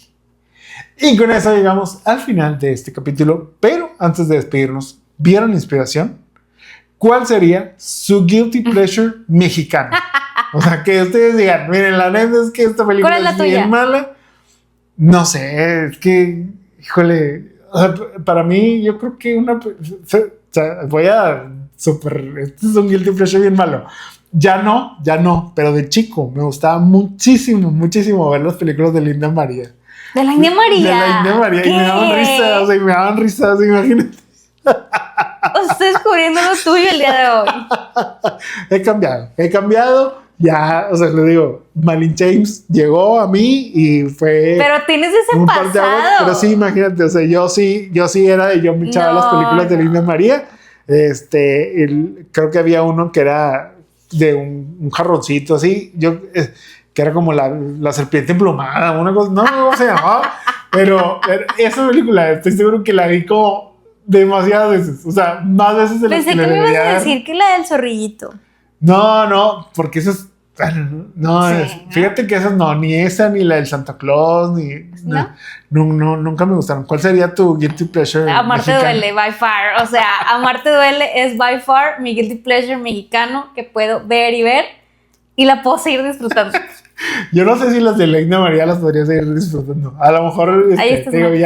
Y con eso llegamos al final de este capítulo, pero antes de despedirnos, ¿vieron Inspiración? ¿Cuál sería su guilty pleasure mexicano? O sea, que ustedes digan, miren, la neta es que esta película ¿Cuál es la tuya? bien mala. No sé, es que, híjole, o sea, para mí yo creo que o sea, voy a este es un guilty pleasure bien malo. Ya no, pero de chico me gustaba muchísimo ver las películas de Linda María. De la India María. De la India María. ¿Qué? Y me daban risas, imagínate. O sea, estás descubriendo lo tuyo el día de hoy. He cambiado. Ya, o sea, le digo, Malin James llegó a mí y fue. Pero tienes ese un parteaguas, pasado. pero sí, imagínate, o sea, yo sí yo me echaba las películas de Linda María. Creo que había uno que era de un jarroncito así, que era como la serpiente emplumada, una cosa, no, ¿cómo se llamaba? Pero esa película, estoy seguro que la vi como demasiadas veces, o sea, más veces de las Pensé que me ibas a decir que la del zorrillito. No, porque esas. No, Sí, ¿no? fíjate que esas no, ni esa, ni la del Santa Claus, no, nunca me gustaron. ¿Cuál sería tu guilty pleasure? Amarte mexicano? duele, by far. O sea, Amarte duele es by far mi guilty pleasure mexicano que puedo ver y la puedo seguir disfrutando. Yo no sé si las de Leina María las podría seguir disfrutando. A lo mejor Ahí estás digo, mal.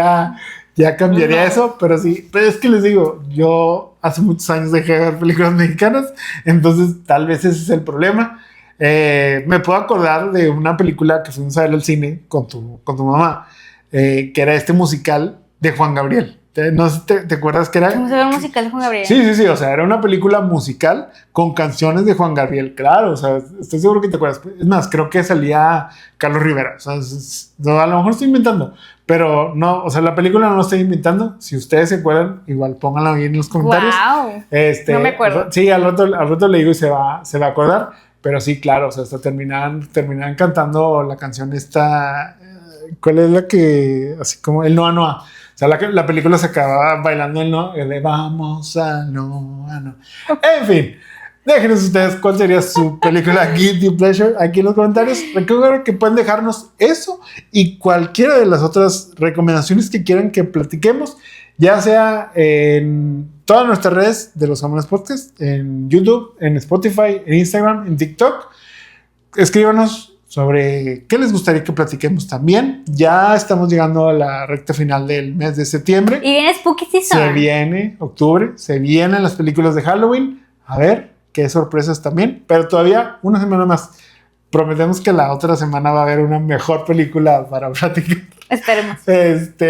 ya cambiaría No. eso, pero sí. Pero es que les digo, yo hace muchos años dejé de ver películas mexicanas, entonces tal vez ese es el problema. Me puedo acordar de una película que fuimos a ver al cine con tu mamá, que era este musical de Juan Gabriel. No sé si te acuerdas que era. ¿Cómo se ve el musical de Juan Gabriel? Sí, o sea, era una película musical con canciones de Juan Gabriel, claro, o sea, estoy seguro que te acuerdas. Es más, creo que salía Carlos Rivera, o sea, no, a lo mejor estoy inventando, pero no, o sea, la película no la estoy inventando. Si ustedes se acuerdan, igual pónganla ahí en los comentarios. Wow. No me acuerdo. Sí, al rato le digo y se va a acordar, pero sí, claro, o sea, hasta terminaban cantando la canción esta, ¿cuál es la que, así como el Noa Noa? O sea, la película se acababa bailando el de vamos a no. En fin, déjenos ustedes cuál sería su película guilty pleasure aquí en los comentarios. Recuerden que pueden dejarnos eso y cualquiera de las otras recomendaciones que quieran que platiquemos, ya sea en todas nuestras redes de Los Jamones Podcast, en YouTube, en Spotify, en Instagram, en TikTok. Escríbanos sobre qué les gustaría que platiquemos también. Ya estamos llegando a la recta final del mes de septiembre. Y viene Spooky Season. Se viene octubre, se vienen las películas de Halloween. A ver qué sorpresas también, pero todavía una semana más. prometemos que la otra semana va a haber una mejor película para platicar. Esperemos.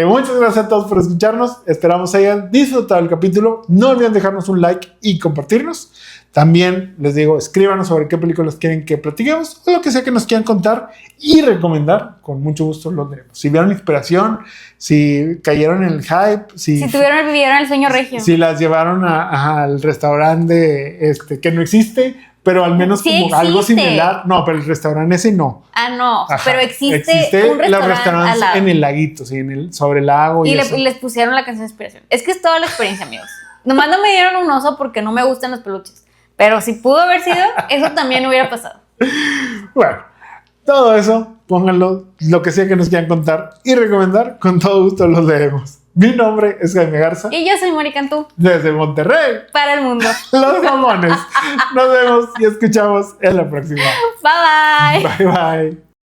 Muchas gracias a todos por escucharnos. Esperamos hayan disfrutado el capítulo. No olviden dejarnos un like y compartirnos. También les digo, escríbanos sobre qué películas quieren que platiquemos o lo que sea que nos quieran contar y recomendar. Con mucho gusto los leemos. Si vieron inspiración, si cayeron vivieron el hype, si vivieron el sueño regio. Si las llevaron al restaurante que no existe, pero al menos sí como existe. Algo similar. No, pero el restaurante ese no. Ah, no, ajá, pero existe un restaurante los restaurantes en el laguito, sí, sobre el lago. Y les pusieron la canción de inspiración. Es que es toda la experiencia, amigos. Nomás no me dieron un oso porque no me gustan los peluches. Pero si pudo haber sido, eso también hubiera pasado. Bueno, todo eso, pónganlo, lo que sea que nos quieran contar y recomendar, con todo gusto los leemos. Mi nombre es Jaime Garza. Y yo soy Mori Cantú. Desde Monterrey. Para el mundo. Los mamones. Nos vemos y escuchamos en la próxima. Bye bye. Bye bye.